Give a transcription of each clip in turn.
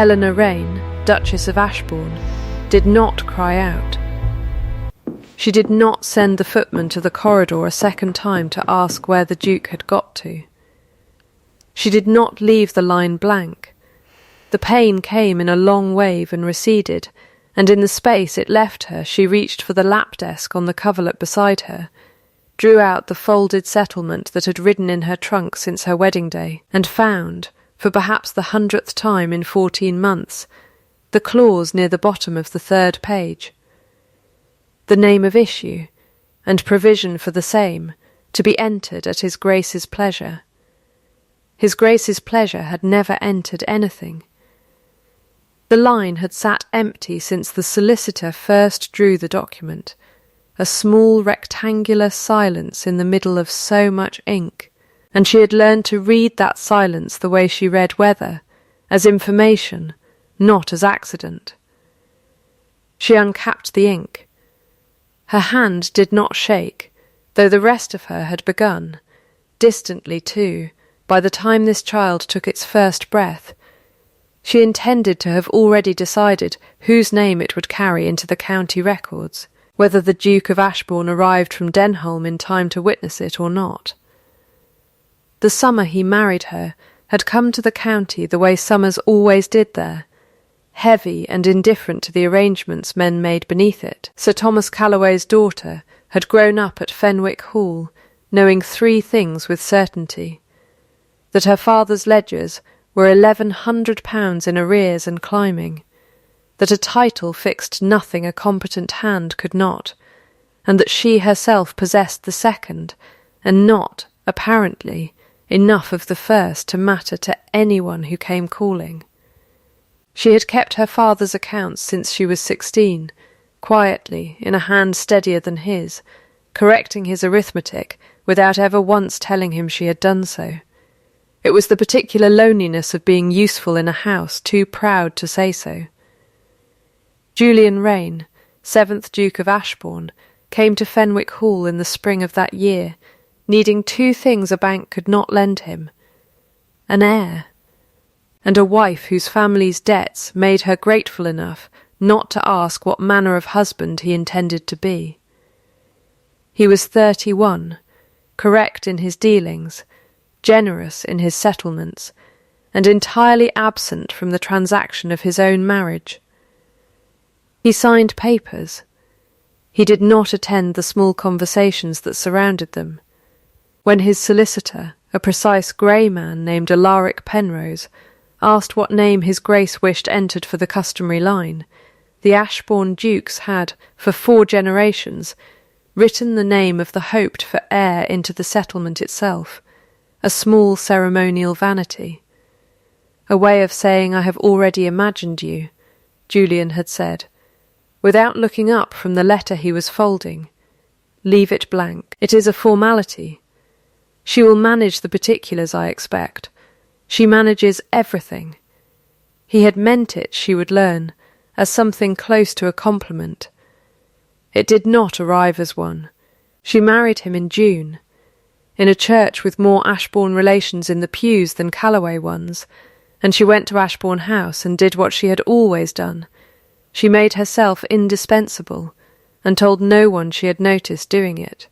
Eleanor Raine, Duchess of Ashbourne, did not cry out. She did not send the footman to the corridor a second time to ask where the Duke had got to. She did not leave the line blank. The pain came in a long wave and receded, and in the space it left her she reached for the lap desk on the coverlet beside her, drew out the folded settlement that had ridden in her trunk since her wedding day, and found, for perhaps the 100th time in 14 months, the clause near the bottom of the 3rd page. The name of issue, and provision for the same, to be entered at His Grace's pleasure. His Grace's pleasure had never entered anything. The line had sat empty since the solicitor first drew the document, a small rectangular silence in the middle of so much ink, and she had learned to read that silence the way she read weather, as information, not as accident. She uncapped the ink. Her hand did not shake, though the rest of her had begun, distantly too, by the time this child took its first breath. She intended to have already decided whose name it would carry into the county records, whether the Duke of Ashbourne arrived from Denholm in time to witness it or not. The summer he married her had come to the county the way summers always did there, heavy and indifferent to the arrangements men made beneath it. Sir Thomas Calloway's daughter had grown up at Fenwick Hall, knowing 3 things with certainty: that her father's ledgers were £1,100 in arrears and climbing, that a title fixed nothing a competent hand could not, and that she herself possessed the second, and not, apparently, enough of the first to matter to anyone who came calling. She had kept her father's accounts since she was 16, quietly, in a hand steadier than his, correcting his arithmetic without ever once telling him she had done so. It was the particular loneliness of being useful in a house too proud to say so. Julian Raine, 7th Duke of Ashbourne, came to Fenwick Hall in the spring of that year, needing 2 things a bank could not lend him: an heir, and a wife whose family's debts made her grateful enough not to ask what manner of husband he intended to be. He was 31, correct in his dealings, generous in his settlements, and entirely absent from the transaction of his own marriage. He signed papers. He did not attend the small conversations that surrounded them. When his solicitor, a precise grey man named Alaric Penrose, asked what name His Grace wished entered for the customary line, the Ashbourne dukes had, for 4 generations, written the name of the hoped-for heir into the settlement itself, a small ceremonial vanity. A way of saying I have already imagined you, Julian had said, without looking up from the letter he was folding. Leave it blank. It is a formality. She will manage the particulars, I expect. She manages everything. He had meant it, she would learn, as something close to a compliment. It did not arrive as one. She married him in June, in a church with more Ashbourne relations in the pews than Calloway ones, and she went to Ashbourne House and did what she had always done. She made herself indispensable, and told no one she had noticed doing it.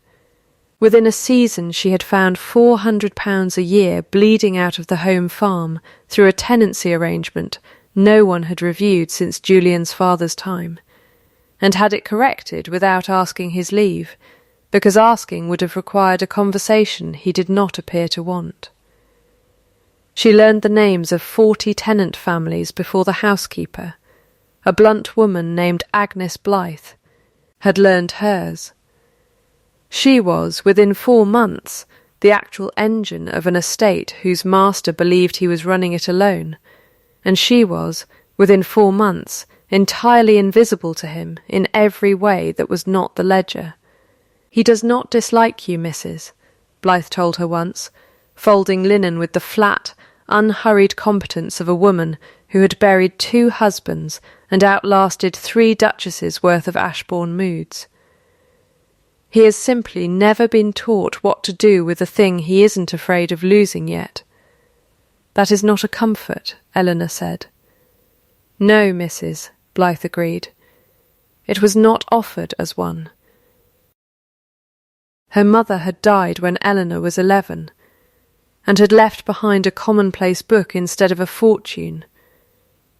Within a season she had found £400 a year bleeding out of the home farm through a tenancy arrangement no one had reviewed since Julian's father's time, and had it corrected without asking his leave, because asking would have required a conversation he did not appear to want. She learned the names of 40 tenant families before the housekeeper, a blunt woman named Agnes Blythe, had learned hers. She was, within 4 months, the actual engine of an estate whose master believed he was running it alone, and she was, within 4 months, entirely invisible to him in every way that was not the ledger. "He does not dislike you, Mrs.," Blythe told her once, folding linen with the flat, unhurried competence of a woman who had buried 2 husbands and outlasted 3 duchesses' worth of Ashbourne moods. "He has simply never been taught what to do with a thing he isn't afraid of losing yet." "That is not a comfort," Eleanor said. No, Mrs., Blythe agreed. It was not offered as one. Her mother had died when Eleanor was 11, and had left behind a commonplace book instead of a fortune,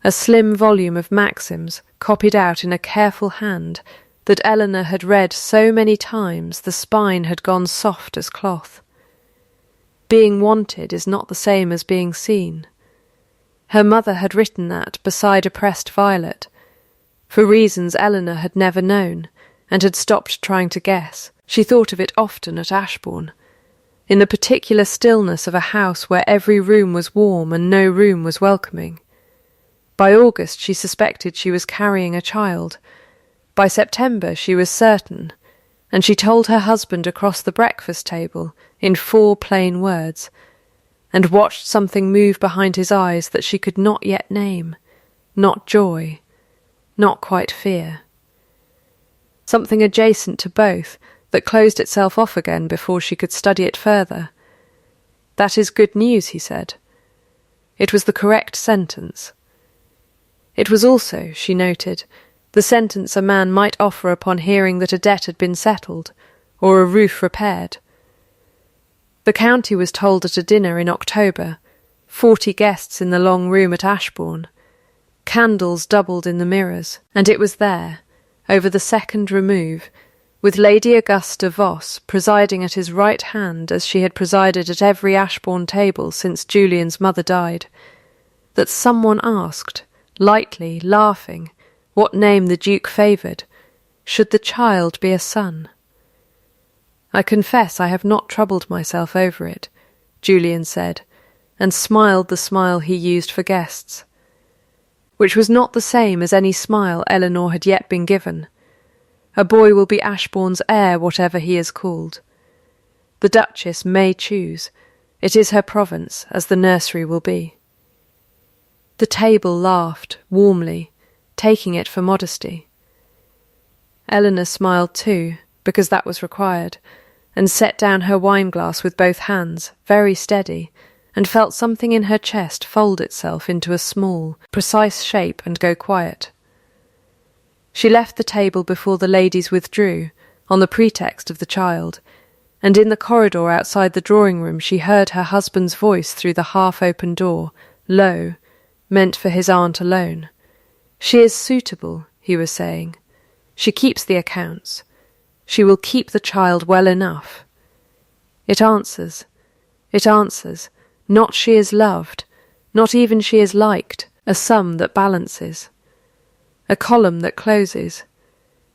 a slim volume of maxims copied out in a careful hand that Eleanor had read so many times the spine had gone soft as cloth. Being wanted is not the same as being seen. Her mother had written that beside a pressed violet, for reasons Eleanor had never known, and had stopped trying to guess. She thought of it often at Ashbourne, in the particular stillness of a house where every room was warm and no room was welcoming. By August she suspected she was carrying a child. By September she was certain, and she told her husband across the breakfast table in 4 plain words, and watched something move behind his eyes that she could not yet name, not joy, not quite fear. Something adjacent to both that closed itself off again before she could study it further. That is good news, he said. It was the correct sentence. It was also, she noted, the sentence a man might offer upon hearing that a debt had been settled, or a roof repaired. The county was told at a dinner in October, 40 guests in the long room at Ashbourne. Candles doubled in the mirrors, and it was there, over the second remove, with Lady Augusta Voss presiding at his right hand as she had presided at every Ashbourne table since Julian's mother died, that someone asked, lightly, laughing, what name the Duke favoured. Should the child be a son? I confess I have not troubled myself over it, Julian said, and smiled the smile he used for guests, which was not the same as any smile Eleanor had yet been given. A boy will be Ashbourne's heir, whatever he is called. The Duchess may choose. It is her province, as the nursery will be. The table laughed, warmly, taking it for modesty. Eleanor smiled too, because that was required, and set down her wine-glass with both hands, very steady, and felt something in her chest fold itself into a small, precise shape and go quiet. She left the table before the ladies withdrew, on the pretext of the child, and in the corridor outside the drawing-room she heard her husband's voice through the half-open door, low, meant for his aunt alone. She is suitable, he was saying. She keeps the accounts. She will keep the child well enough. It answers. Not she is loved, not even she is liked, a sum that balances. A column that closes.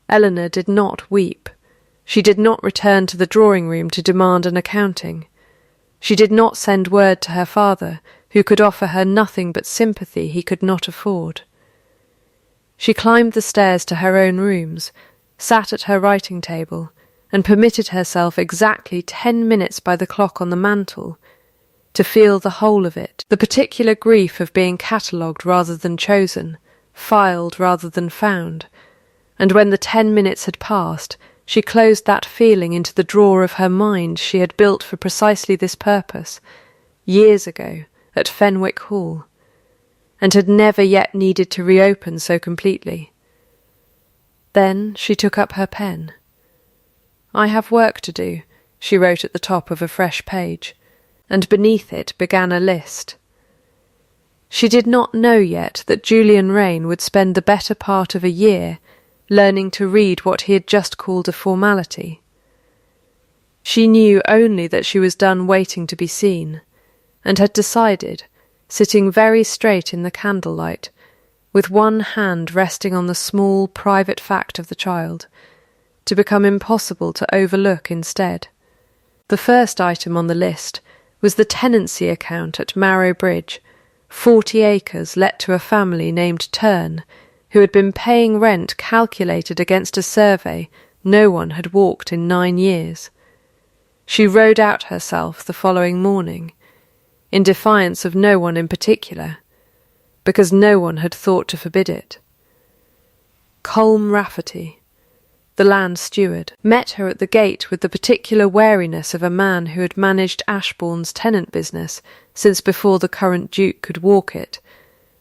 Eleanor did not weep. She did not return to the drawing-room to demand an accounting. She did not send word to her father, who could offer her nothing but sympathy he could not afford. She climbed the stairs to her own rooms, sat at her writing table, and permitted herself exactly 10 minutes by the clock on the mantel to feel the whole of it, the particular grief of being catalogued rather than chosen, filed rather than found, and when the 10 minutes had passed, she closed that feeling into the drawer of her mind she had built for precisely this purpose, years ago, at Fenwick Hall, and had never yet needed to reopen so completely. Then she took up her pen. I have work to do, she wrote at the top of a fresh page, and beneath it began a list. She did not know yet that Julian Rain would spend the better part of a year learning to read what he had just called a formality. She knew only that she was done waiting to be seen, and had decided, sitting very straight in the candlelight, with one hand resting on the small private fact of the child, to become impossible to overlook instead. The first item on the list was the tenancy account at Marrow Bridge, 40 acres let to a family named Turn, who had been paying rent calculated against a survey no one had walked in 9 years. She rode out herself the following morning, in defiance of no one in particular, because no one had thought to forbid it. Colm Rafferty, the land steward, met her at the gate with the particular wariness of a man who had managed Ashbourne's tenant business since before the current Duke could walk it,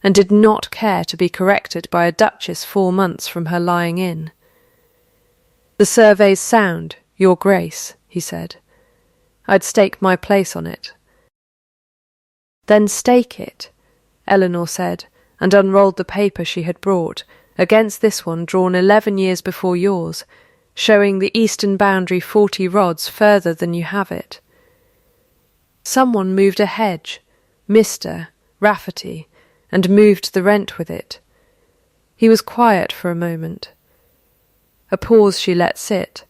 and did not care to be corrected by a duchess 4 months from her lying in. "The survey's sound, Your Grace," he said. "I'd stake my place on it." "Then stake it," Eleanor said, and unrolled the paper she had brought, against this one drawn 11 years before yours, showing the eastern boundary 40 rods further than you have it. Someone moved a hedge, Mr. Rafferty, and moved the rent with it. He was quiet for a moment. A pause she let sit,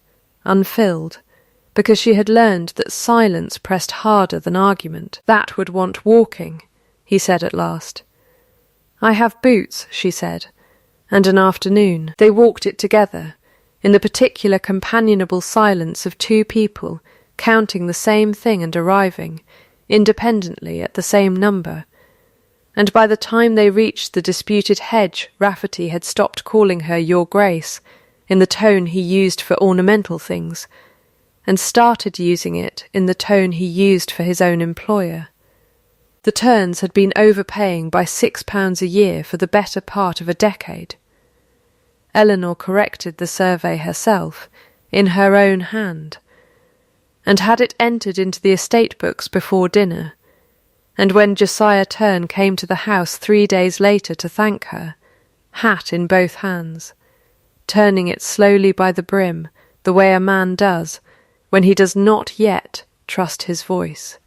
unfilled, because she had learned that silence pressed harder than argument. "That would want walking," he said at last. "I have boots," she said, and an afternoon. They walked it together, in the particular companionable silence of 2 people counting the same thing and arriving, independently, at the same number. And by the time they reached the disputed hedge, Rafferty had stopped calling her Your Grace, in the tone he used for ornamental things, and started using it in the tone he used for his own employer. The Terns had been overpaying by £6 a year for the better part of a decade. Eleanor corrected the survey herself, in her own hand, and had it entered into the estate books before dinner, and when Josiah Tern came to the house 3 days later to thank her, hat in both hands, turning it slowly by the brim, the way a man does when he does not yet trust his voice.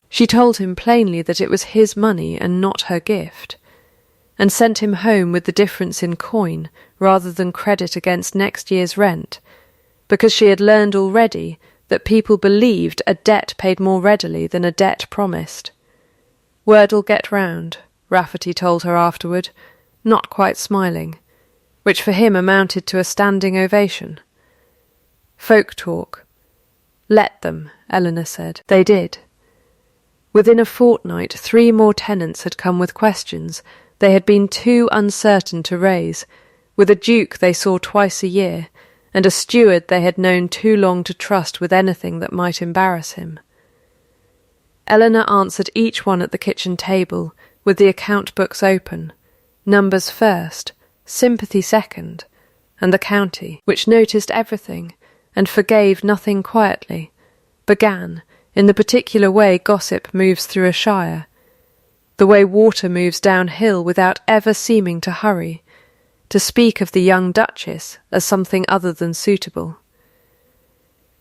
She told him plainly that it was his money and not her gift, and sent him home with the difference in coin rather than credit against next year's rent, because she had learned already that people believed a debt paid more readily than a debt promised. "Word'll get round," Rafferty told her afterward, not quite smiling, which for him amounted to a standing ovation. "Folk talk." "Let them," Eleanor said. They did. Within a fortnight 3 more tenants had come with questions they had been too uncertain to raise, with a duke they saw twice a year, and a steward they had known too long to trust with anything that might embarrass him. Eleanor answered each one at the kitchen table, with the account books open, numbers first, sympathy second, and the county, which noticed everything, and forgave nothing quietly, began, in the particular way gossip moves through a shire, the way water moves downhill without ever seeming to hurry, to speak of the young duchess as something other than suitable.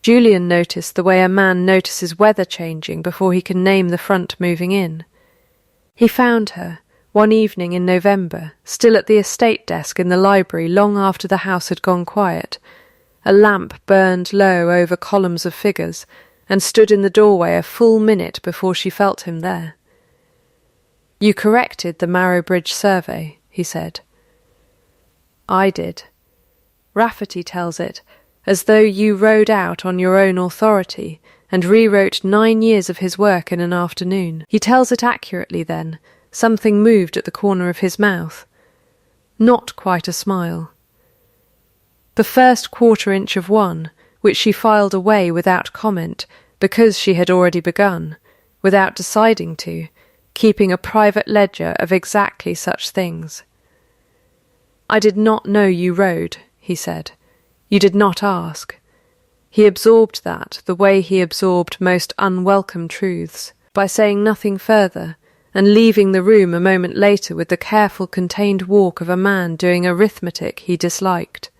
Julian noticed the way a man notices weather changing before he can name the front moving in. He found her, one evening in November, still at the estate desk in the library long after the house had gone quiet. A lamp burned low over columns of figures, and stood in the doorway a full minute before she felt him there. "You corrected the Marrowbridge survey," he said. "I did. Rafferty tells it, as though you rode out on your own authority and rewrote 9 years of his work in an afternoon. He tells it accurately then. Something moved at the corner of his mouth. Not quite a smile. The first 1/4 inch of one, which she filed away without comment, because she had already begun, without deciding to, keeping a private ledger of exactly such things. "I did not know you rode," he said. "You did not ask." He absorbed that the way he absorbed most unwelcome truths, by saying nothing further, and leaving the room a moment later with the careful, contained walk of a man doing arithmetic he disliked.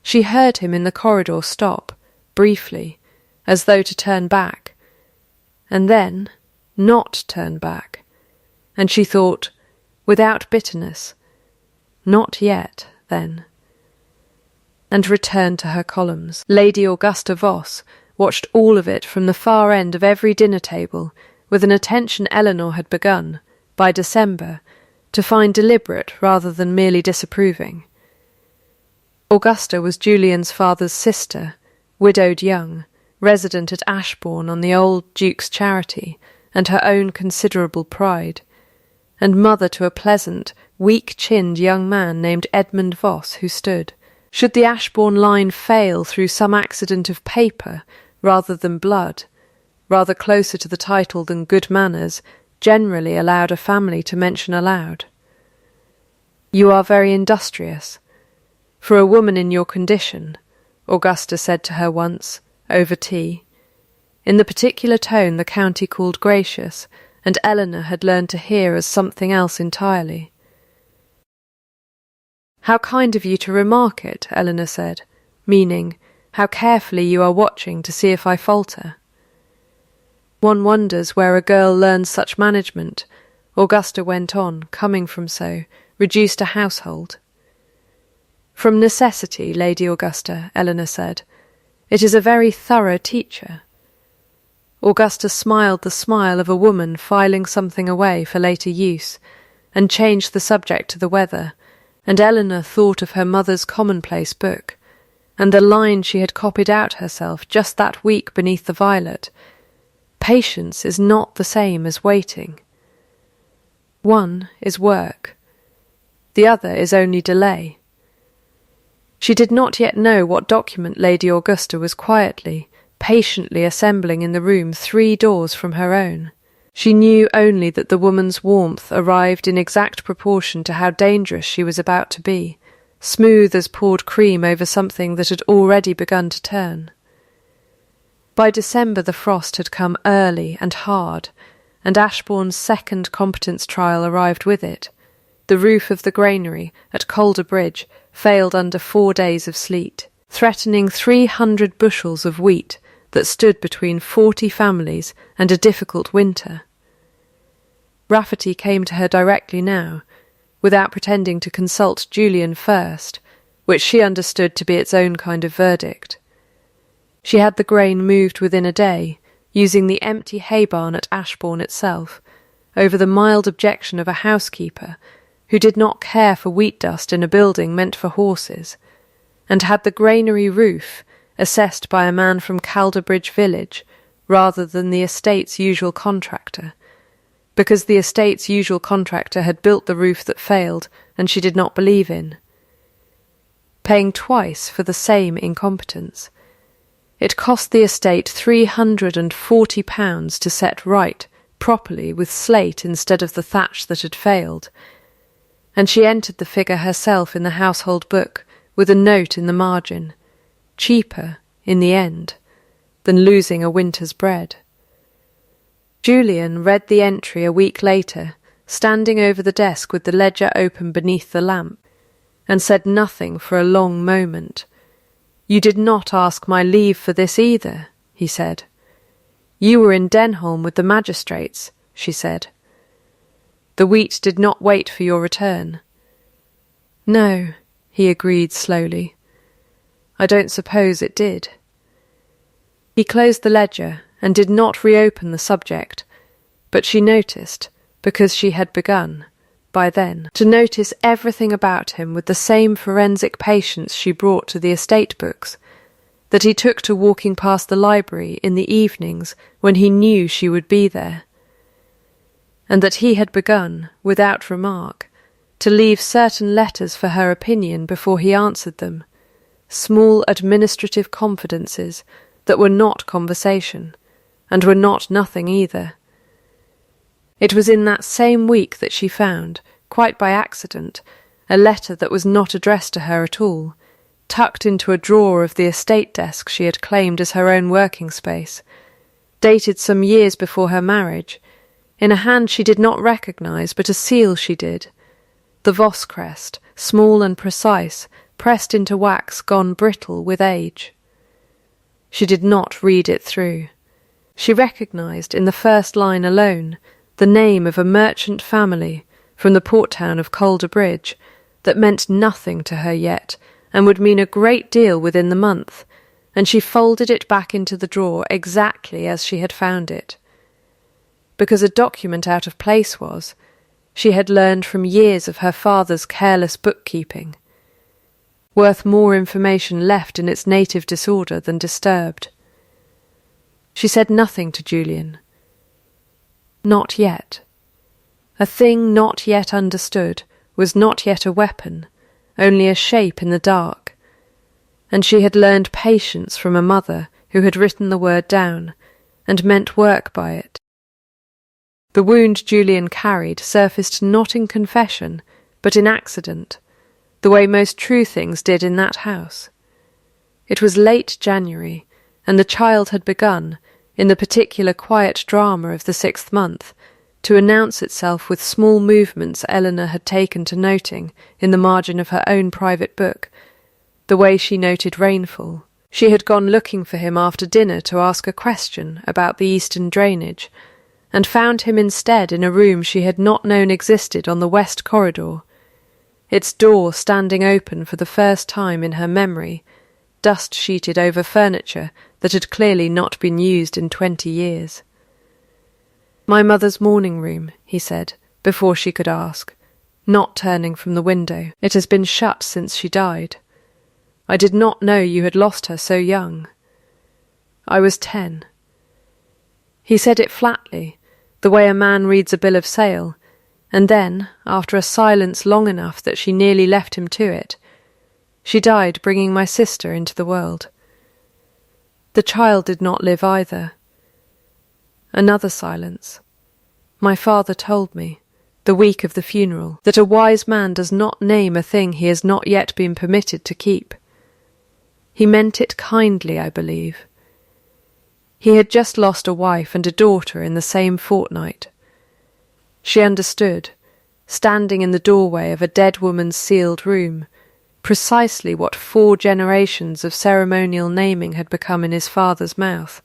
She heard him in the corridor stop, briefly, as though to turn back, and then not turn back, and she thought, without bitterness, not yet, then, and returned to her columns. Lady Augusta Voss watched all of it from the far end of every dinner table, with an attention Eleanor had begun, by December, to find deliberate rather than merely disapproving. Augusta was Julian's father's sister, widowed young, resident at Ashbourne on the old Duke's charity, and her own considerable pride, and mother to a pleasant, weak-chinned young man named Edmund Voss, who stood, should the Ashbourne line fail through some accident of paper rather than blood, rather closer to the title than good manners, generally allowed a family to mention aloud. "You are very industrious. For a woman in your condition," Augusta said to her once, over tea, in the particular tone the county called gracious, and Eleanor had learned to hear as something else entirely. "How kind of you to remark it," Eleanor said, meaning, how carefully you are watching to see if I falter. "One wonders where a girl learns such management," Augusta went on, coming from so reduced a household. "From necessity, Lady Augusta," Eleanor said. "It is a very thorough teacher." Augusta smiled the smile of a woman filing something away for later use, and changed the subject to the weather, and Eleanor thought of her mother's commonplace book, and the line she had copied out herself just that week beneath the violet. Patience is not the same as waiting. One is work. The other is only delay. She did not yet know what document Lady Augusta was quietly, patiently assembling in the room 3 doors from her own. She knew only that the woman's warmth arrived in exact proportion to how dangerous she was about to be, smooth as poured cream over something that had already begun to turn. By December the frost had come early and hard, and Ashbourne's second competence trial arrived with it. The roof of the granary at Calder Bridge failed under 4 days of sleet, threatening 300 bushels of wheat that stood between 40 families and a difficult winter. Rafferty came to her directly now, without pretending to consult Julian first, which she understood to be its own kind of verdict. She had the grain moved within a day, using the empty hay barn at Ashbourne itself, over the mild objection of a housekeeper who did not care for wheat dust in a building meant for horses, and had the granary roof assessed by a man from Calder Bridge village rather than the estate's usual contractor, because the estate's usual contractor had built the roof that failed and she did not believe in. Paying twice for the same incompetence. It cost the estate £340 to set right, properly, with slate instead of the thatch that had failed, and she entered the figure herself in the household book with a note in the margin, cheaper, in the end, than losing a winter's bread. Julian read the entry a week later, standing over the desk with the ledger open beneath the lamp, and said nothing for a long moment. "You did not ask my leave for this either," he said. "You were in Denholm with the magistrates," she said. "The wheat did not wait for your return." "No," he agreed slowly. "I don't suppose it did." He closed the ledger and did not reopen the subject, but she noticed, because she had begun, by then, to notice everything about him with the same forensic patience she brought to the estate books, that he took to walking past the library in the evenings when he knew she would be there, and that he had begun, without remark, to leave certain letters for her opinion before he answered them, small administrative confidences that were not conversation, and were not nothing either. It was in that same week that she found, quite by accident, a letter that was not addressed to her at all, tucked into a drawer of the estate desk she had claimed as her own working space, dated some years before her marriage, in a hand she did not recognise, but a seal she did, the Voss crest, small and precise, pressed into wax gone brittle with age. She did not read it through. She recognised in the first line alone the name of a merchant family from the port town of Calder Bridge that meant nothing to her yet and would mean a great deal within the month, and she folded it back into the drawer exactly as she had found it. Because a document out of place was, she had learned from years of her father's careless bookkeeping, worth more information left in its native disorder than disturbed. She said nothing to Julian. Not yet. A thing not yet understood was not yet a weapon, only a shape in the dark, and she had learned patience from a mother who had written the word down, and meant work by it. The wound Julian carried surfaced not in confession, but in accident, the way most true things did in that house. It was late January, and the child had begun, in the particular quiet drama of the 6th month, to announce itself with small movements Eleanor had taken to noting in the margin of her own private book, the way she noted rainfall. She had gone looking for him after dinner to ask a question about the eastern drainage, and found him instead in a room she had not known existed on the west corridor, its door standing open for the first time in her memory, dust-sheeted over furniture that had clearly not been used in 20 years. "My mother's morning room," he said, before she could ask, not turning from the window. "It has been shut since she died. I did not know you had lost her so young. I was 10. He said it flatly, the way a man reads a bill of sale, and then, after a silence long enough that she nearly left him to it, she died bringing my sister into the world. The child did not live either. Another silence. My father told me, the week of the funeral, that a wise man does not name a thing he has not yet been permitted to keep. He meant it kindly, I believe. He had just lost a wife and a daughter in the same fortnight. She understood, standing in the doorway of a dead woman's sealed room, precisely what 4 generations of ceremonial naming had become in his father's mouth,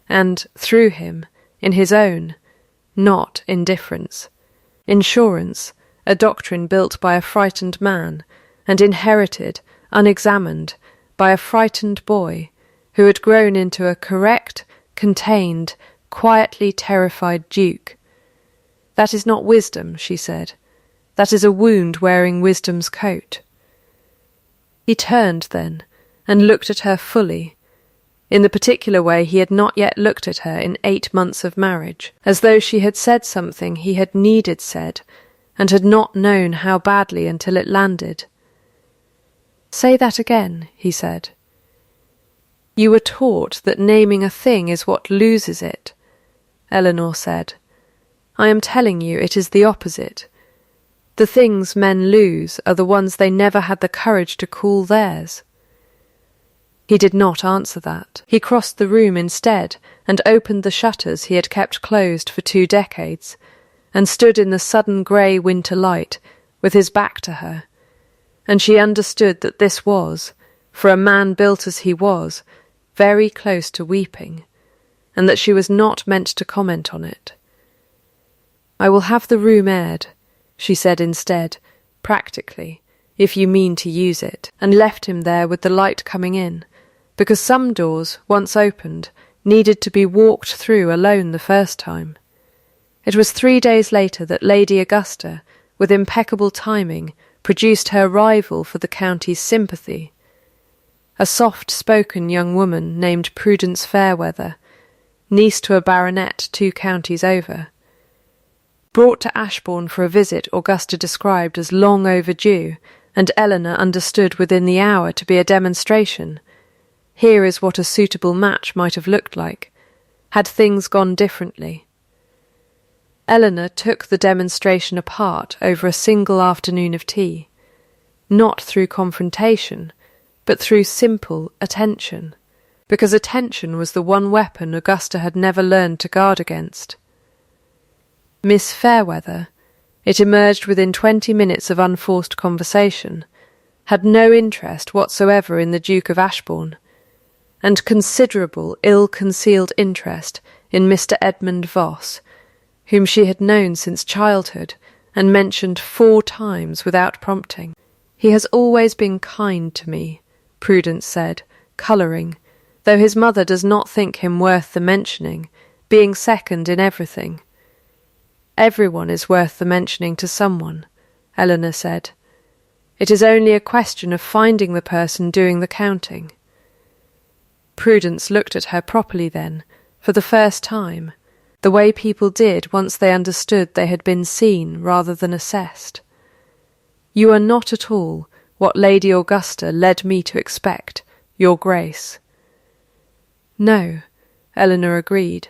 and, through him, in his own, not indifference. Insurance, a doctrine built by a frightened man, and inherited, unexamined, by a frightened boy, who had grown into a correct, contained, quietly terrified duke. "That is not wisdom," she said. "That is a wound wearing wisdom's coat." He turned then, and looked at her fully, in the particular way he had not yet looked at her in 8 months of marriage, as though she had said something he had needed said, and had not known how badly until it landed. "Say that again," he said. "You were taught that naming a thing is what loses it," Eleanor said. "I am telling you it is the opposite. The things men lose are the ones they never had the courage to call theirs." He did not answer that. He crossed the room instead and opened the shutters he had kept closed for 2 decades, and stood in the sudden grey winter light with his back to her, and she understood that this was, for a man built as he was, very close to weeping, and that she was not meant to comment on it. "I will have the room aired," she said instead, practically, "if you mean to use it," and left him there with the light coming in, because some doors, once opened, needed to be walked through alone the first time. It was 3 days later that Lady Augusta, with impeccable timing, produced her rival for the county's sympathy, a soft-spoken young woman named Prudence Fairweather, niece to a baronet 2 counties over. Brought to Ashbourne for a visit Augusta described as long overdue, and Eleanor understood within the hour to be a demonstration. Here is what a suitable match might have looked like, had things gone differently. Eleanor took the demonstration apart over a single afternoon of tea, not through confrontation, but through simple attention, because attention was the one weapon Augusta had never learned to guard against. Miss Fairweather, it emerged within 20 minutes of unforced conversation, had no interest whatsoever in the Duke of Ashbourne, and considerable ill-concealed interest in Mr. Edmund Voss, whom she had known since childhood and mentioned 4 times without prompting. "He has always been kind to me," Prudence said, colouring, though his mother does not think him worth the mentioning, being second in everything. "Everyone is worth the mentioning to someone," Eleanor said. "It is only a question of finding the person doing the counting." Prudence looked at her properly then, for the first time, the way people did once they understood they had been seen rather than assessed. "You are not at all what Lady Augusta led me to expect, Your Grace." "No," Eleanor agreed.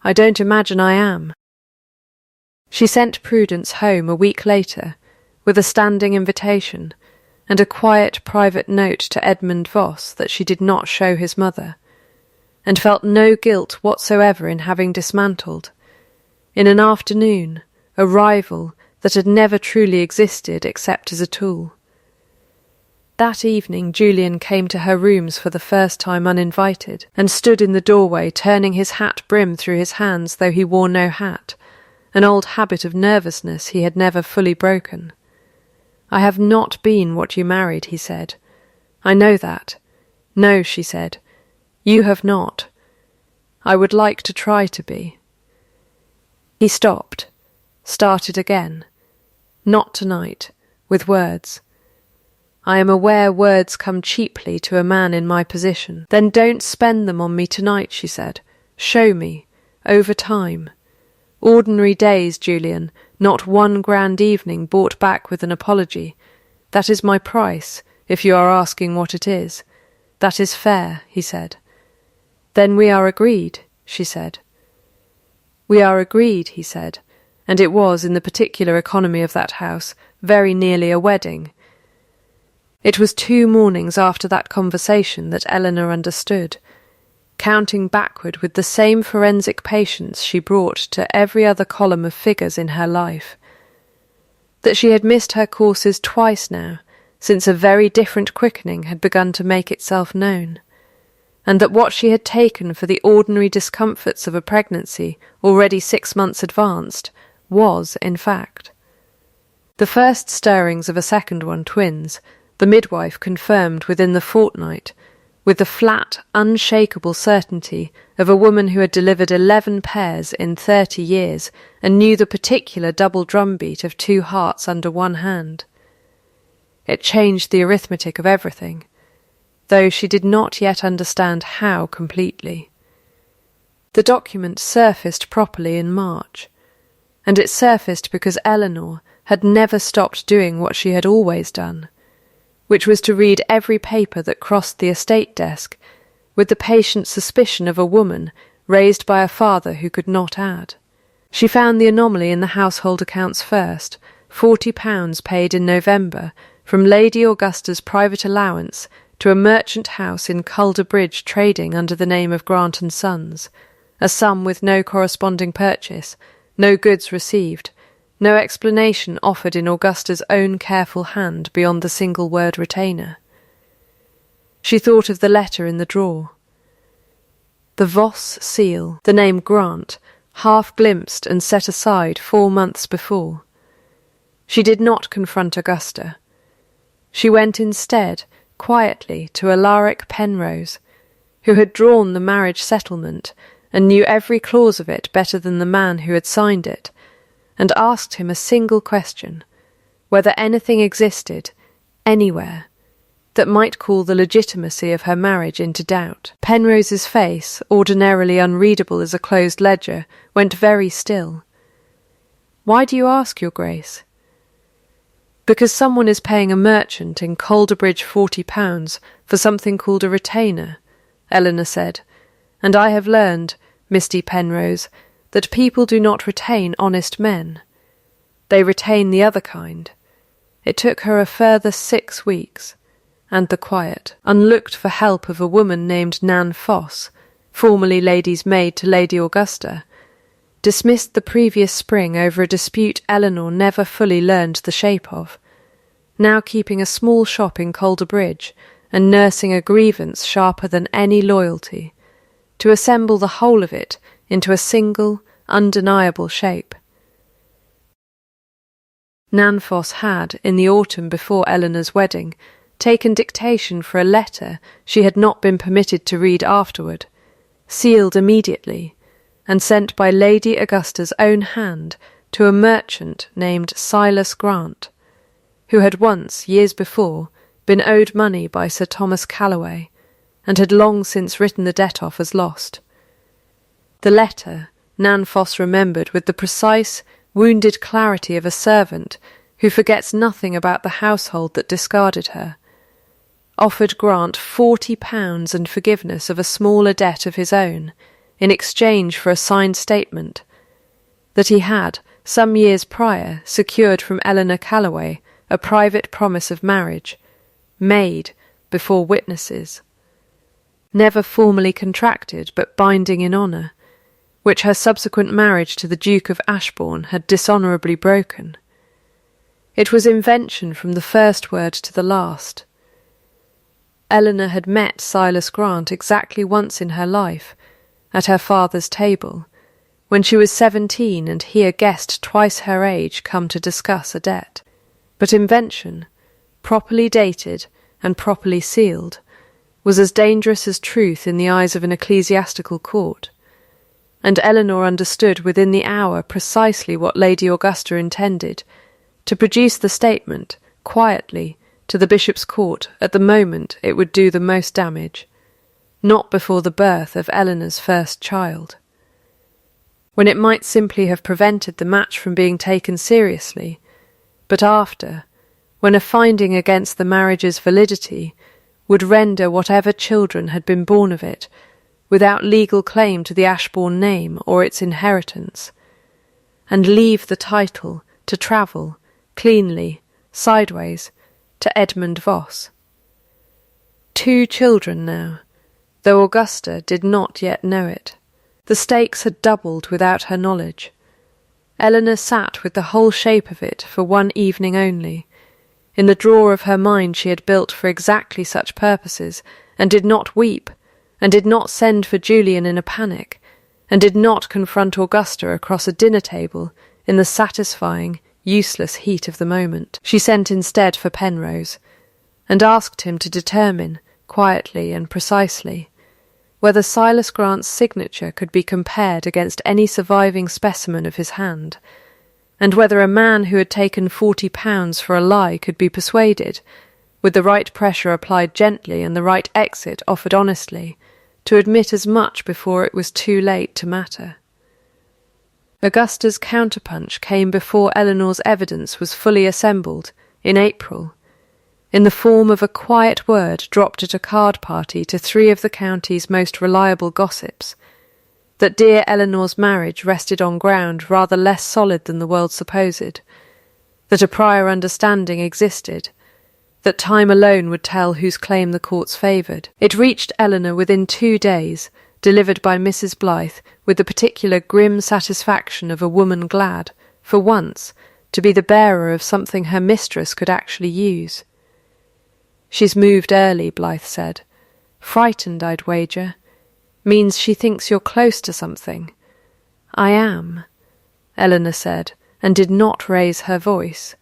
"I don't imagine I am. She sent Prudence home a week later, with a standing invitation, and a quiet private note to Edmund Voss that she did not show his mother, and felt no guilt whatsoever in having dismantled, in an afternoon, a rival that had never truly existed except as a tool. That evening Julian came to her rooms for the first time uninvited, and stood in the doorway turning his hat brim through his hands though he wore no hat, an old habit of nervousness he had never fully broken. "I have not been what you married," he said. "I know that." "No," she said, "you have not. I would like to try to be." He stopped, started again. "Not tonight," with words. "I am aware words come cheaply to a man in my position." "Then don't spend them on me tonight," she said. "Show me, over time. Ordinary days, Julian, not one grand evening bought back with an apology. That is my price, if you are asking what it is. That is fair," he said. "Then we are agreed," she said. "We are agreed," he said, and it was, in the particular economy of that house, very nearly a wedding. It was 2 mornings after that conversation that Eleanor understood, counting backward with the same forensic patience she brought to every other column of figures in her life, that she had missed her courses twice now, since a very different quickening had begun to make itself known, and that what she had taken for the ordinary discomforts of a pregnancy already 6 months advanced was, in fact. The first stirrings of a second one, twins, the midwife confirmed within the fortnight, with the flat, unshakable certainty of a woman who had delivered 11 pairs in 30 years and knew the particular double drumbeat of 2 hearts under one hand. It changed the arithmetic of everything, though she did not yet understand how completely. The document surfaced properly in March, and it surfaced because Eleanor had never stopped doing what she had always done, which was to read every paper that crossed the estate desk with the patient suspicion of a woman raised by a father who could not add. She found the anomaly in the household accounts first, £40 paid in November from Lady Augusta's private allowance to a merchant house in Calder Bridge trading under the name of Grant & Sons, a sum with no corresponding purchase, no goods received, no explanation offered in Augusta's own careful hand beyond the single-word retainer. She thought of the letter in the drawer. The Voss seal, the name Grant, half glimpsed and set aside 4 months before. She did not confront Augusta. She went instead, quietly, to Alaric Penrose, who had drawn the marriage settlement and knew every clause of it better than the man who had signed it, and asked him a single question, whether anything existed, anywhere, that might call the legitimacy of her marriage into doubt. Penrose's face, ordinarily unreadable as a closed ledger, went very still. "Why do you ask, Your Grace?" "Because someone is paying a merchant in Calderbridge £40 for something called a retainer," Eleanor said, "and I have learned, Misty Penrose, that people do not retain honest men. They retain the other kind." It took her a further 6 weeks, and the quiet, unlooked-for help of a woman named Nan Foss, formerly lady's maid to Lady Augusta, dismissed the previous spring over a dispute Eleanor never fully learned the shape of, now keeping a small shop in Calder Bridge and nursing a grievance sharper than any loyalty, to assemble the whole of it into a single, undeniable shape. Nan Foss had, in the autumn before Eleanor's wedding, taken dictation for a letter she had not been permitted to read afterward, sealed immediately, and sent by Lady Augusta's own hand to a merchant named Silas Grant, who had once, years before, been owed money by Sir Thomas Calloway, and had long since written the debt off as lost. The letter, Nan Foss remembered with the precise, wounded clarity of a servant who forgets nothing about the household that discarded her, offered Grant £40 and forgiveness of a smaller debt of his own, in exchange for a signed statement that he had, some years prior, secured from Eleanor Calloway a private promise of marriage, made before witnesses, never formally contracted but binding in honour, which her subsequent marriage to the Duke of Ashbourne had dishonourably broken. It was invention from the first word to the last. Eleanor had met Silas Grant exactly once in her life, at her father's table, when she was 17 and he a guest twice her age come to discuss a debt. But invention, properly dated and properly sealed, was as dangerous as truth in the eyes of an ecclesiastical court, and Eleanor understood within the hour precisely what Lady Augusta intended, to produce the statement, quietly, to the bishop's court at the moment it would do the most damage, not before the birth of Eleanor's first child, when it might simply have prevented the match from being taken seriously, but after, when a finding against the marriage's validity would render whatever children had been born of it without legal claim to the Ashbourne name or its inheritance, and leave the title to travel, cleanly, sideways, to Edmund Voss. 2 children now, though Augusta did not yet know it. The stakes had doubled without her knowledge. Eleanor sat with the whole shape of it for one evening only. In the drawer of her mind she had built for exactly such purposes, and did not weep, and did not send for Julian in a panic, and did not confront Augusta across a dinner table in the satisfying, useless heat of the moment. She sent instead for Penrose, and asked him to determine, quietly and precisely, whether Silas Grant's signature could be compared against any surviving specimen of his hand, and whether a man who had taken £40 for a lie could be persuaded, with the right pressure applied gently and the right exit offered honestly, to admit as much before it was too late to matter. Augusta's counterpunch came before Eleanor's evidence was fully assembled, in April, in the form of a quiet word dropped at a card party to 3 of the county's most reliable gossips, that dear Eleanor's marriage rested on ground rather less solid than the world supposed, that a prior understanding existed, that time alone would tell whose claim the courts favoured. It reached Eleanor within 2 days, delivered by Mrs. Blythe, with the particular grim satisfaction of a woman glad, for once, to be the bearer of something her mistress could actually use. "She's moved early," Blythe said. "Frightened, I'd wager. Means she thinks you're close to something." "I am," Eleanor said, and did not raise her voice,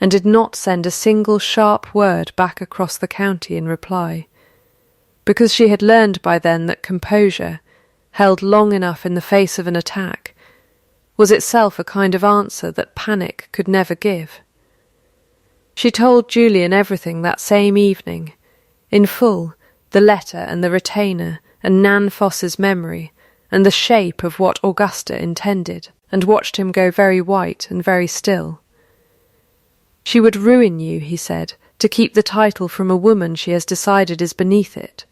and did not send a single sharp word back across the county in reply, because she had learned by then that composure, held long enough in the face of an attack, was itself a kind of answer that panic could never give. She told Julian everything that same evening, in full, the letter and the retainer, and Nan Foss's memory, and the shape of what Augusta intended, and watched him go very white and very still. "She would ruin you," he said, "to keep the title from a woman she has decided is beneath it."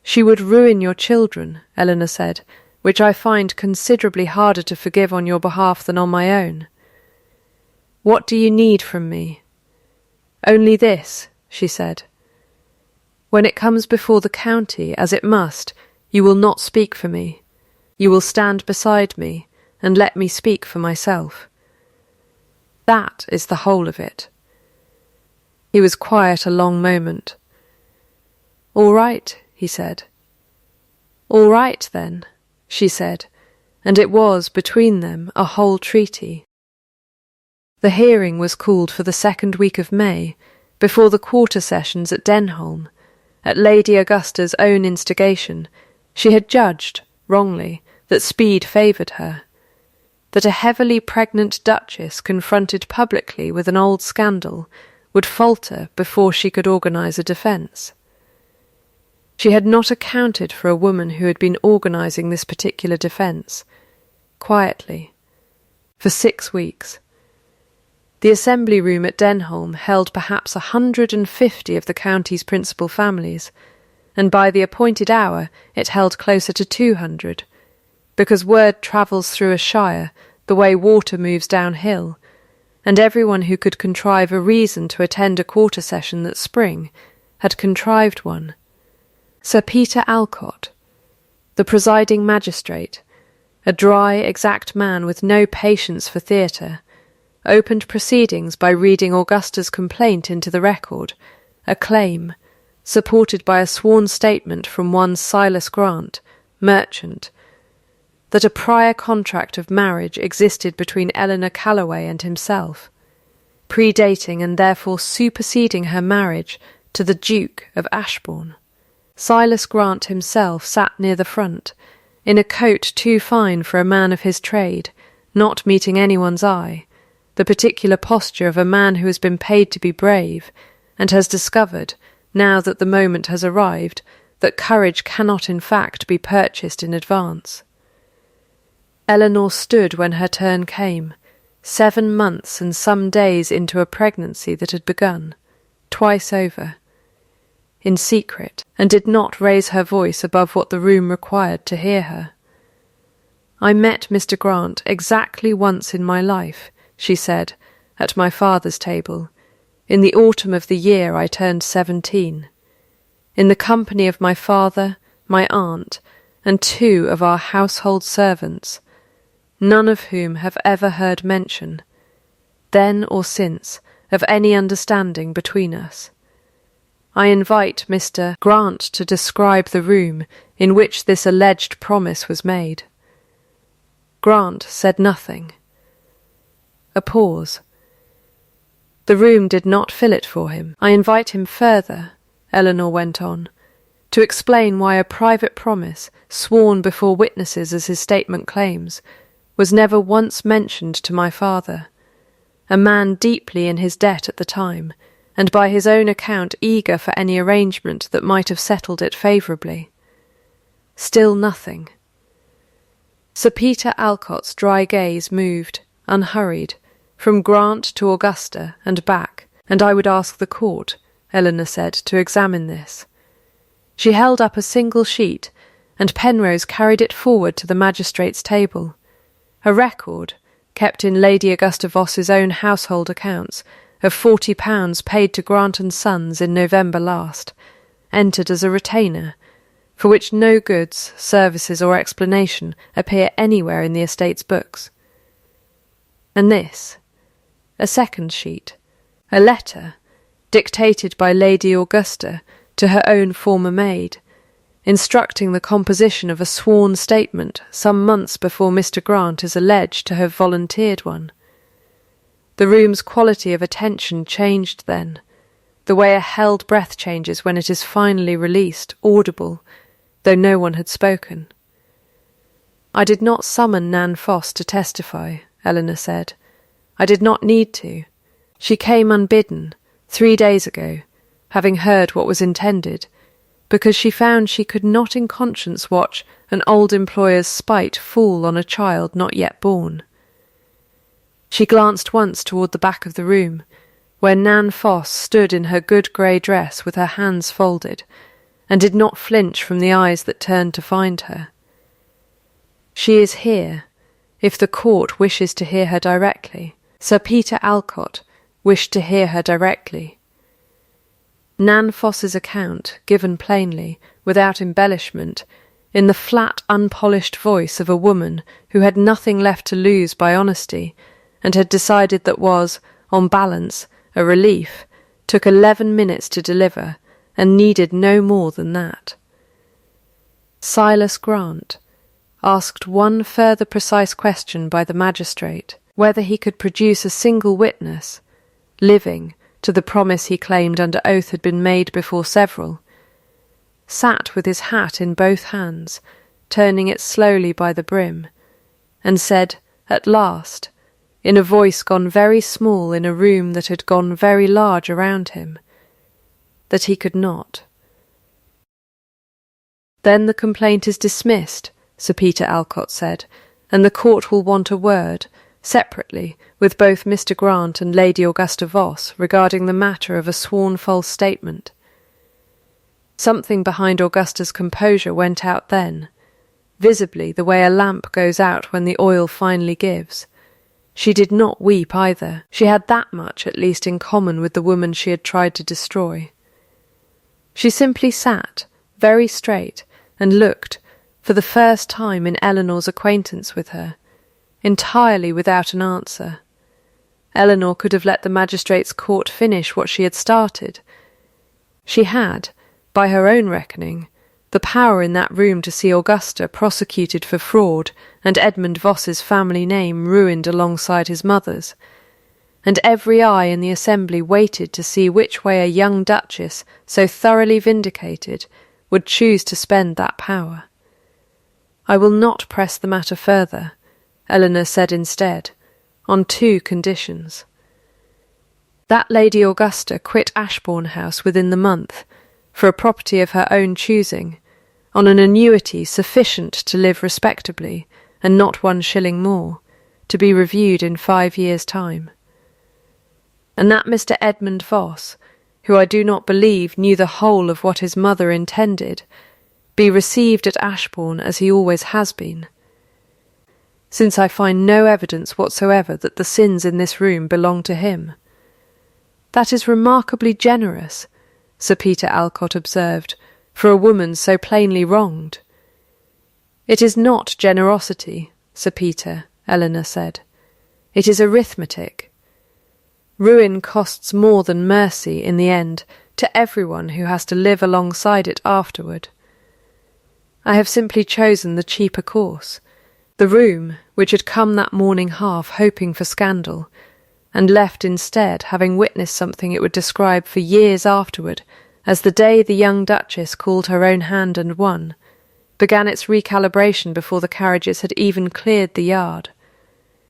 "She would ruin your children," Eleanor said, "which I find considerably harder to forgive on your behalf than on my own. What do you need from me?" "Only this," she said. "When it comes before the county, as it must, you will not speak for me. You will stand beside me, and let me speak for myself. That is the whole of it." He was quiet a long moment. "All right," he said. "All right, then," she said, and it was, between them, a whole treaty. The hearing was called for the 2nd week of May, before the quarter sessions at Denholm. At Lady Augusta's own instigation, she had judged, wrongly, that speed favoured her, that a heavily pregnant duchess confronted publicly with an old scandal would falter before she could organise a defence. She had not accounted for a woman who had been organising this particular defence, quietly, for 6 weeks. The assembly room at Denholm held perhaps 150 of the county's principal families, and by the appointed hour it held closer to 200, because word travels through a shire the way water moves downhill, and everyone who could contrive a reason to attend a quarter session that spring had contrived one. Sir Peter Alcott, the presiding magistrate, a dry, exact man with no patience for theatre, opened proceedings by reading Augusta's complaint into the record, a claim, supported by a sworn statement from one Silas Grant, merchant, that a prior contract of marriage existed between Eleanor Calloway and himself, predating and therefore superseding her marriage to the Duke of Ashbourne. Silas Grant himself sat near the front, in a coat too fine for a man of his trade, not meeting anyone's eye, the particular posture of a man who has been paid to be brave, and has discovered, now that the moment has arrived, that courage cannot in fact be purchased in advance. Eleanor stood when her turn came, 7 months and some days into a pregnancy that had begun, twice over, in secret, and did not raise her voice above what the room required to hear her. "I met Mr. Grant exactly once in my life," she said, "at my father's table, in the autumn of the year I turned 17, in the company of my father, my aunt, and 2 of our household servants, none of whom have ever heard mention, then or since, of any understanding between us. I invite Mr. Grant to describe the room in which this alleged promise was made." Grant said nothing. A pause. The room did not fill it for him. "I invite him further," Eleanor went on, "to explain why a private promise, sworn before witnesses as his statement claims, was never once mentioned to my father, a man deeply in his debt at the time, and by his own account eager for any arrangement that might have settled it favourably." Still nothing. Sir Peter Alcott's dry gaze moved, unhurried, from Grant to Augusta and back, "And I would ask the court," Eleanor said, "to examine this." She held up a single sheet, and Penrose carried it forward to the magistrate's table. A record, kept in Lady Augusta Voss's own household accounts, of £40 paid to Grant and Sons in November last, entered as a retainer, for which no goods, services, or explanation appear anywhere in the estate's books. And this, a second sheet, a letter, dictated by Lady Augusta to her own former maid, instructing the composition of a sworn statement some months before Mr. Grant is alleged to have volunteered one. The room's quality of attention changed then, the way a held breath changes when it is finally released, audible, though no one had spoken. "I did not summon Nan Foss to testify," Eleanor said. "I did not need to. She came unbidden, 3 days ago, having heard what was intended, because she found she could not in conscience watch an old employer's spite fall on a child not yet born." She glanced once toward the back of the room, where Nan Foss stood in her good grey dress with her hands folded, and did not flinch from the eyes that turned to find her. "She is here, if the court wishes to hear her directly." Sir Peter Alcott wished to hear her directly. Nan Foss's account, given plainly, without embellishment, in the flat, unpolished voice of a woman who had nothing left to lose by honesty, and had decided that was, on balance, a relief, took 11 minutes to deliver, and needed no more than that. Silas Grant asked one further precise question by the magistrate, whether he could produce a single witness, living, to the promise he claimed under oath had been made before several, sat with his hat in both hands, turning it slowly by the brim, and said, at last, in a voice gone very small in a room that had gone very large around him, that he could not. "Then the complaint is dismissed," Sir Peter Alcott said, "and the court will want a word, separately, with both Mr. Grant and Lady Augusta Voss regarding the matter of a sworn false statement." Something behind Augusta's composure went out then, visibly the way a lamp goes out when the oil finally gives, She did not weep either. She had that much at least in common with the woman she had tried to destroy. She simply sat, very straight, and looked, for the first time in Eleanor's acquaintance with her, entirely without an answer. Eleanor could have let the magistrate's court finish what she had started. She had, by her own reckoning, the power in that room to see Augusta prosecuted for fraud and Edmund Voss's family name ruined alongside his mother's, and every eye in the assembly waited to see which way a young duchess so thoroughly vindicated would choose to spend that power. "I will not press the matter further," Eleanor said instead, "on 2 conditions. That Lady Augusta quit Ashbourne House within the month, for a property of her own choosing, on an annuity sufficient to live respectably, and not 1 shilling more, to be reviewed in 5 years' time. And that Mr. Edmund Voss, who I do not believe knew the whole of what his mother intended, be received at Ashbourne as he always has been, since I find no evidence whatsoever that the sins in this room belong to him." "That is remarkably generous," Sir Peter Alcott observed, "for a woman so plainly wronged." "It is not generosity, Sir Peter," Eleanor said. "It is arithmetic. Ruin costs more than mercy in the end to everyone who has to live alongside it afterward. I have simply chosen the cheaper course. The room, which had come that morning half hoping for scandal, and left instead having witnessed something it would describe for years afterward as the day the young Duchess called her own hand and won, began its recalibration before the carriages had even cleared the yard.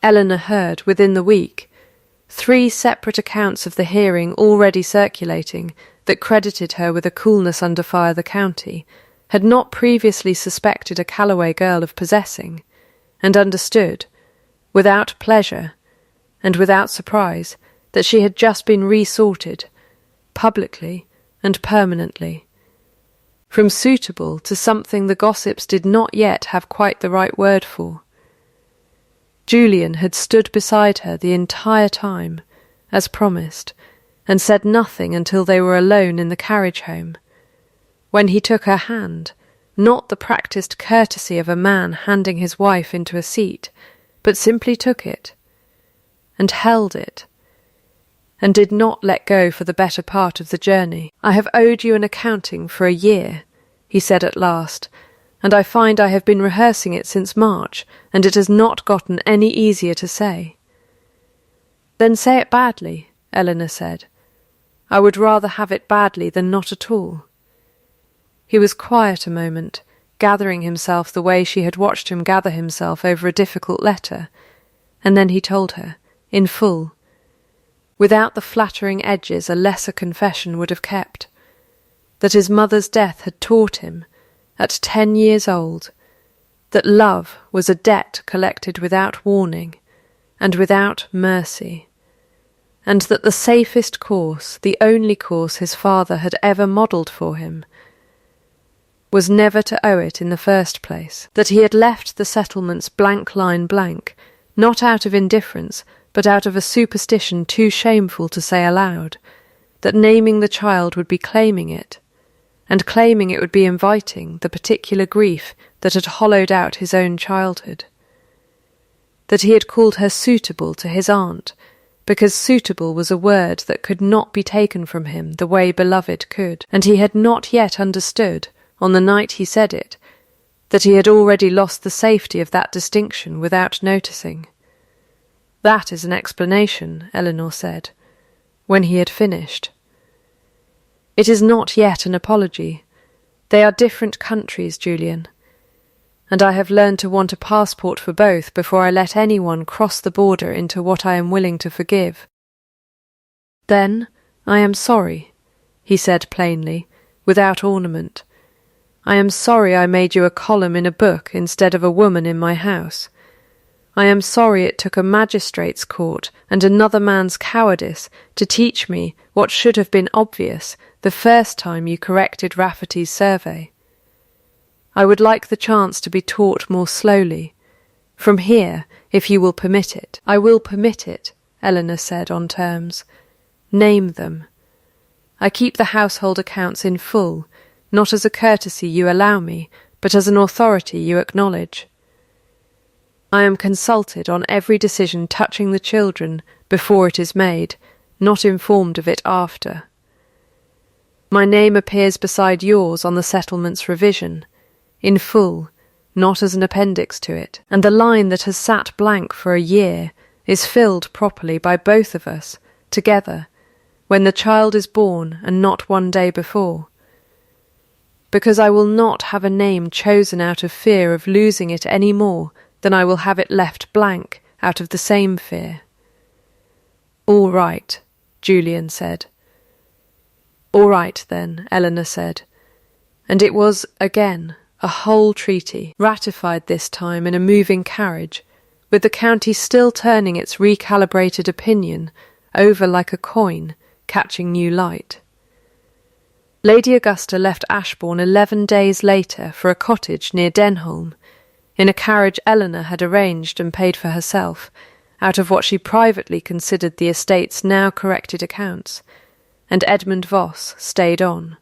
Eleanor heard, within the week, 3 separate accounts of the hearing already circulating that credited her with a coolness under fire the county had not previously suspected a Calloway girl of possessing, and understood, without pleasure and without surprise, that she had just been resorted, publicly and permanently, from suitable to something the gossips did not yet have quite the right word for. Julian had stood beside her the entire time, as promised, and said nothing until they were alone in the carriage home, when he took her hand, not the practised courtesy of a man handing his wife into a seat, but simply took it, and held it, and did not let go for the better part of the journey. "I have owed you an accounting for a year," he said at last, "and I find I have been rehearsing it since March, and it has not gotten any easier to say." "Then say it badly," Eleanor said. "I would rather have it badly than not at all." He was quiet a moment, gathering himself the way she had watched him gather himself over a difficult letter, and then he told her, in full, without the flattering edges a lesser confession would have kept, that his mother's death had taught him, at 10 years old, that love was a debt collected without warning and without mercy, and that the safest course, the only course his father had ever modelled for him, was never to owe it in the first place, that he had left the settlements blank line blank, not out of indifference, but out of a superstition too shameful to say aloud, that naming the child would be claiming it, and claiming it would be inviting the particular grief that had hollowed out his own childhood, that he had called her suitable to his aunt, because suitable was a word that could not be taken from him the way beloved could, and he had not yet understood, on the night he said it, that he had already lost the safety of that distinction without noticing. "That is an explanation," Eleanor said, when he had finished. "It is not yet an apology. They are different countries, Julian, and I have learned to want a passport for both before I let anyone cross the border into what I am willing to forgive." "Then I am sorry," he said plainly, without ornament. "I am sorry I made you a column in a book instead of a woman in my house. I am sorry it took a magistrate's court and another man's cowardice to teach me what should have been obvious the first time you corrected Rafferty's survey. I would like the chance to be taught more slowly, From here, if you will permit it." "I will permit it," Eleanor said on terms. "Name them. I keep the household accounts in full, not as a courtesy you allow me, but as an authority you acknowledge. I am consulted on every decision touching the children before it is made, not informed of it after. My name appears beside yours on the settlement's revision, in full, not as an appendix to it, and the line that has sat blank for a year is filled properly by both of us, together, when the child is born and not one day before. Because I will not have a name chosen out of fear of losing it any more than I will have it left blank out of the same fear." "All right," Julian said. "All right, then," Eleanor said, and it was, again, a whole treaty, ratified this time in a moving carriage, with the county still turning its recalibrated opinion over like a coin, catching new light. Lady Augusta left Ashbourne 11 days later for a cottage near Denholm, in a carriage Eleanor had arranged and paid for herself, out of what she privately considered the estate's now corrected accounts, and Edmund Voss stayed on.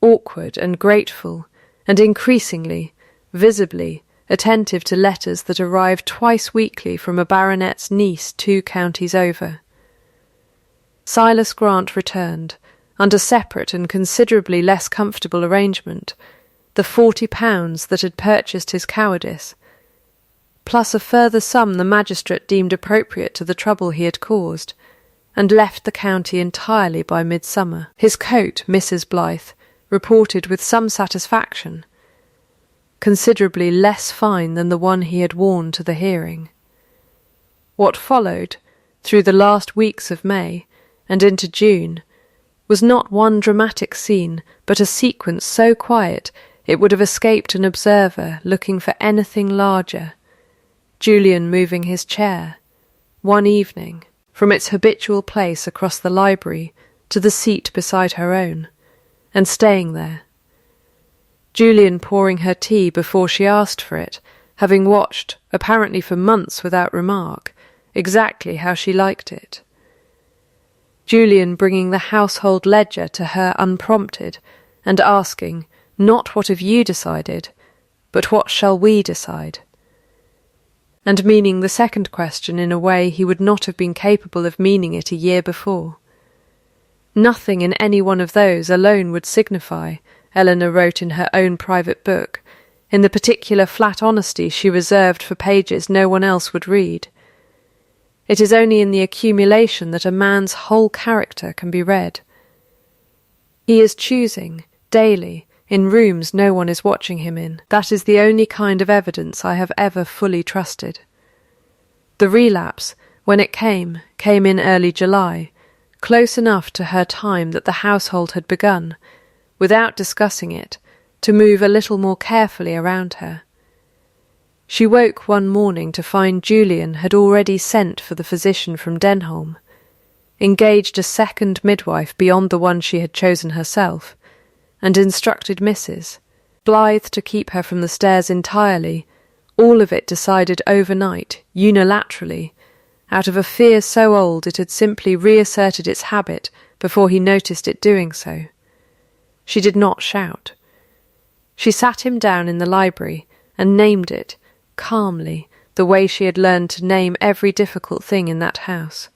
Awkward and grateful, and increasingly, visibly, attentive to letters that arrived twice weekly from a baronet's niece 2 counties over. Silas Grant returned, under separate and considerably less comfortable arrangement, the £40 that had purchased his cowardice, plus a further sum the magistrate deemed appropriate to the trouble he had caused, and left the county entirely by midsummer. His coat, Mrs. Blythe reported with some satisfaction, considerably less fine than the one he had worn to the hearing. What followed, through the last weeks of May, and into June, was not one dramatic scene, but a sequence so quiet it would have escaped an observer looking for anything larger. Julian moving his chair, one evening, from its habitual place across the library to the seat beside her own, and staying there. Julian pouring her tea before she asked for it, having watched, apparently for months without remark, exactly how she liked it. Julian bringing the household ledger to her unprompted, and asking, not what have you decided, but what shall we decide? And meaning the second question in a way he would not have been capable of meaning it a year before. Nothing in any one of those alone would signify, Eleanor wrote in her own private book, in the particular flat honesty she reserved for pages no one else would read. It is only in the accumulation that a man's whole character can be read. He is choosing, daily, in rooms no one is watching him in. That is the only kind of evidence I have ever fully trusted. The relapse, when it came in early July, close enough to her time that the household had begun, without discussing it, to move a little more carefully around her. She woke one morning to find Julian had already sent for the physician from Denholm, engaged a second midwife beyond the one she had chosen herself, and instructed Mrs. Blythe to keep her from the stairs entirely, all of it decided overnight, unilaterally, out of a fear so old it had simply reasserted its habit before he noticed it doing so. She did not shout. She sat him down in the library and named it, calmly, the way she had learned to name every difficult thing in that house.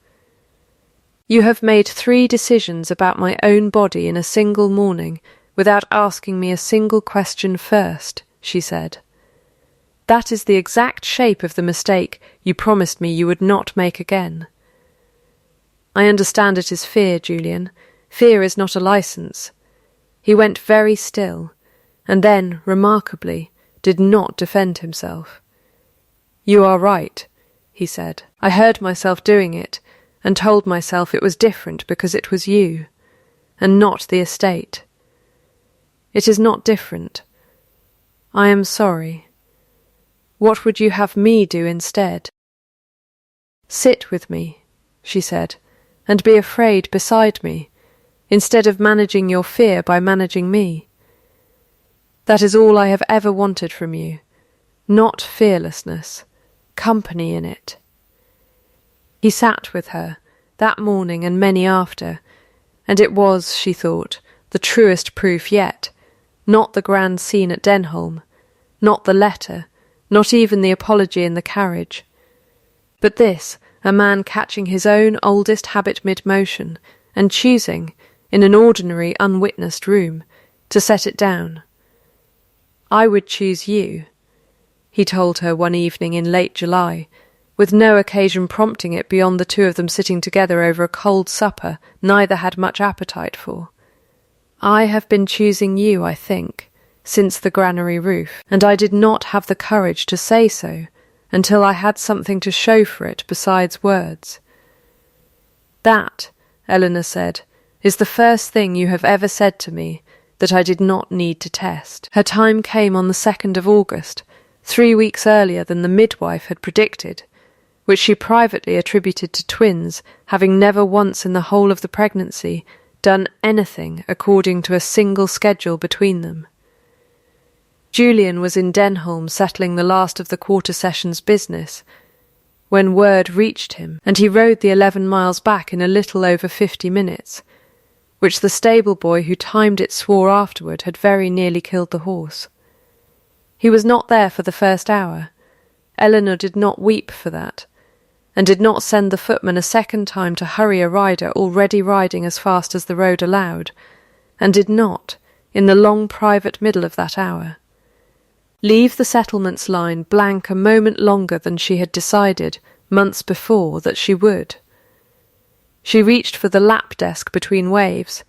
You have made 3 decisions about my own body in a single morning, without asking me a single question first, she said. That is the exact shape of the mistake you promised me you would not make again. I understand it is fear, Julian. Fear is not a license. He went very still, and then, remarkably, did not defend himself. You are right, he said. I heard myself doing it, and told myself it was different because it was you, and not the estate. It is not different. I am sorry. What would you have me do instead? Sit with me, she said, and be afraid beside me, instead of managing your fear by managing me. That is all I have ever wanted from you. not fearlessness, company in it. He sat with her, that morning and many after, and it was, she thought, the truest proof yet, not the grand scene at Denholm, not the letter, not even the apology in the carriage, but this, a man catching his own oldest habit mid-motion, and choosing, in an ordinary unwitnessed room, to set it down. "I would choose you," he told her one evening in late July, with no occasion prompting it beyond the two of them sitting together over a cold supper neither had much appetite for. "I have been choosing you, I think, since the granary roof, and I did not have the courage to say so until I had something to show for it besides words." "That," Eleanor said, "is the first thing you have ever said to me that I did not need to test." Her time came on the 2nd of August, 3 weeks earlier than the midwife had predicted, which she privately attributed to twins having never once in the whole of the pregnancy done anything according to a single schedule between them. Julian was in Denholm settling the last of the quarter session's business, when word reached him, and he rode the 11 miles back in a little over 50 minutes, which the stable boy who timed it swore afterward had very nearly killed the horse. He was not there for the first hour. Eleanor did not weep for that, and did not send the footman a second time to hurry a rider already riding as fast as the road allowed, and did not, in the long private middle of that hour, leave the settlements line blank a moment longer than she had decided, months before, that she would. She reached for the lap desk between waves,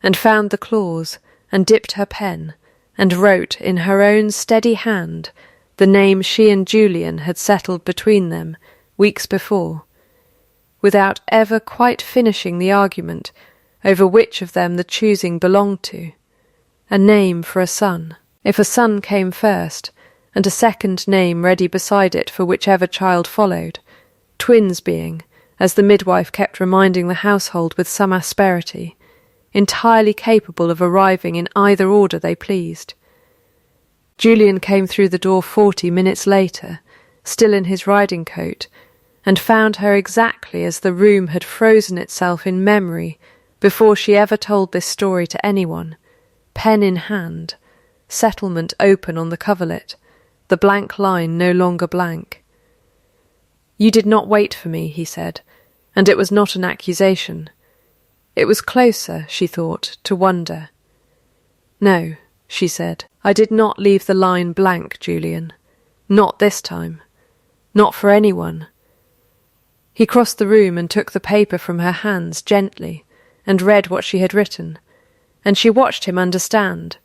and found the clause, and dipped her pen, and wrote in her own steady hand the name she and Julian had settled between them weeks before, without ever quite finishing the argument over which of them the choosing belonged to. A name for a son, if a son came first, and a second name ready beside it for whichever child followed, twins being, as the midwife kept reminding the household with some asperity, entirely capable of arriving in either order they pleased. Julian came through the door 40 minutes later, still in his riding coat, and found her exactly as the room had frozen itself in memory before she ever told this story to anyone, pen in hand, settlement open on the coverlet, the blank line no longer blank. "You did not wait for me," he said, and it was not an accusation. It was closer, she thought, to wonder. "No," she said, "I did not leave the line blank, Julian. Not this time. Not for anyone." He crossed the room and took the paper from her hands gently, and read what she had written, and she watched him understand,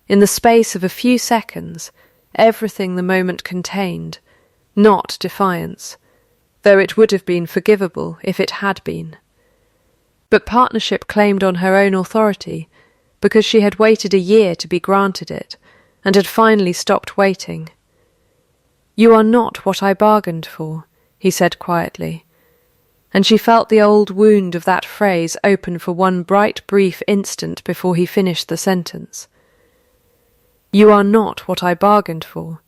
in the space of a few seconds, everything the moment contained, not defiance, though it would have been forgivable if it had been. But partnership claimed on her own authority, because she had waited a year to be granted it, and had finally stopped waiting. "You are not what I bargained for," he said quietly, and she felt the old wound of that phrase open for one bright brief instant before he finished the sentence. "You are not what I bargained for.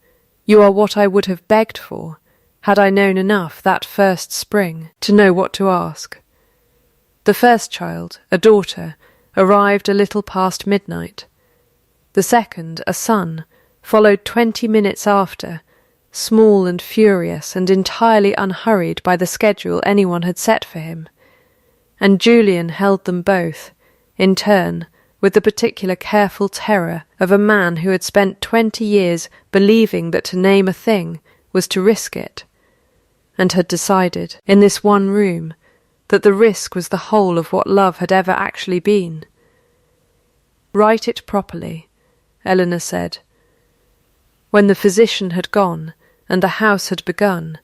You are what I would have begged for, had I known enough that first spring to know what to ask." The first child, a daughter, arrived a little past midnight. The second, a son, followed 20 minutes after, small and furious and entirely unhurried by the schedule anyone had set for him, and Julian held them both, in turn, with the particular careful terror of a man who had spent 20 years believing that to name a thing was to risk it, and had decided, in this one room, that the risk was the whole of what love had ever actually been. "Write it properly," Eleanor said. When the physician had gone, and the house had begun,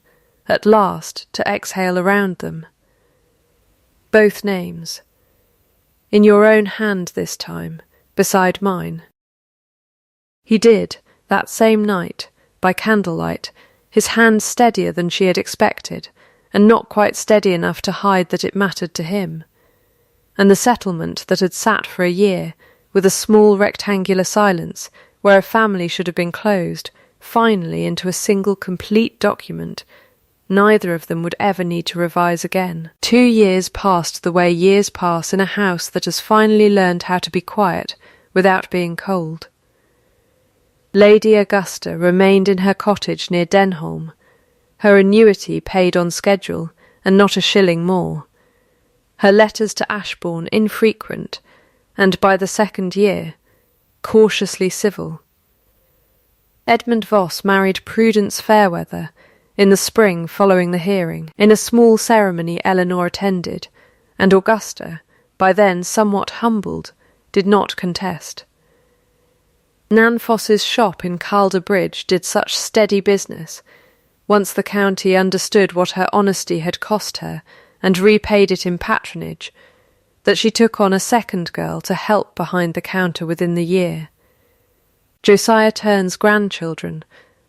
at last, to exhale around them. "Both names. In your own hand this time, beside mine." He did, that same night, by candlelight, his hand steadier than she had expected, and not quite steady enough to hide that it mattered to him. And the settlement that had sat for a year, with a small rectangular silence, where a family should have been closed, finally into a single complete document, neither of them would ever need to revise again. 2 years passed the way years pass in a house that has finally learned how to be quiet without being cold. Lady Augusta remained in her cottage near Denholm, her annuity paid on schedule and not a shilling more, her letters to Ashbourne infrequent, and by the 2nd year, cautiously civil. Edmund Voss married Prudence Fairweather in the spring following the hearing, in a small ceremony Eleanor attended, and Augusta, by then somewhat humbled, did not contest. Nan Foss's shop in Calder Bridge did such steady business, once the county understood what her honesty had cost her and repaid it in patronage, that she took on a second girl to help behind the counter within the year. Josiah Turn's grandchildren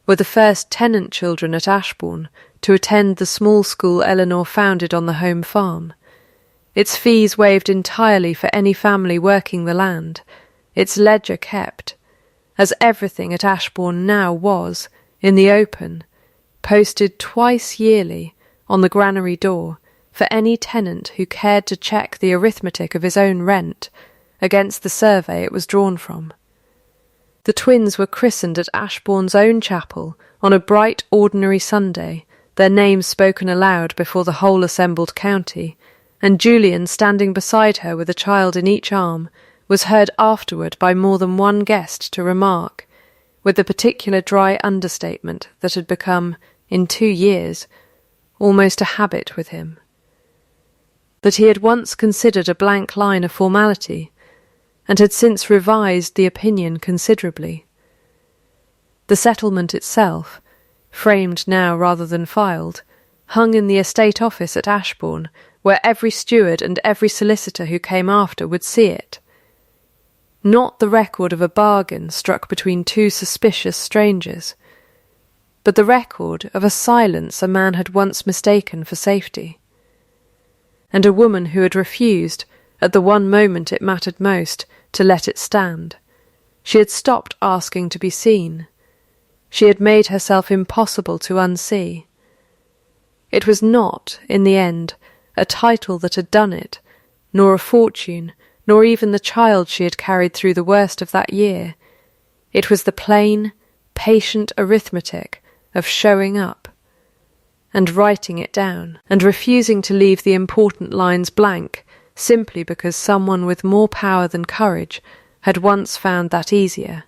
were the first tenant children at Ashbourne to attend the small school Eleanor founded on the home farm, its fees waived entirely for any family working the land, its ledger kept, as everything at Ashbourne now was, in the open, posted twice yearly on the granary door for any tenant who cared to check the arithmetic of his own rent against the survey it was drawn from. The twins were christened at Ashbourne's own chapel on a bright ordinary Sunday, their names spoken aloud before the whole assembled county, and Julian, standing beside her with a child in each arm, was heard afterward by more than one guest to remark, with the particular dry understatement that had become, in 2 years, almost a habit with him, that he had once considered a blank line a formality, and had since revised the opinion considerably. The settlement itself, framed now rather than filed, hung in the estate office at Ashbourne, where every steward and every solicitor who came after would see it. Not the record of a bargain struck between 2 suspicious strangers, but the record of a silence a man had once mistaken for safety, and a woman who had refused, at the one moment it mattered most, to let it stand. She had stopped asking to be seen. She had made herself impossible to unsee. It was not, in the end, a title that had done it, nor a fortune, nor even the child she had carried through the worst of that year. It was the plain, patient arithmetic of showing up, and writing it down, and refusing to leave the important lines blank, simply because someone with more power than courage had once found that easier.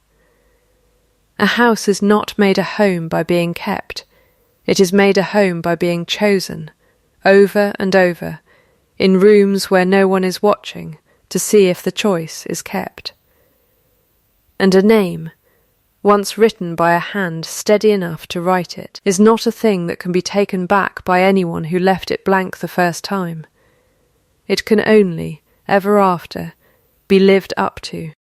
A house is not made a home by being kept. It is made a home by being chosen, over and over, in rooms where no one is watching, to see if the choice is kept. And a name, once written by a hand steady enough to write it, is not a thing that can be taken back by anyone who left it blank the first time. It can only, ever after, be lived up to.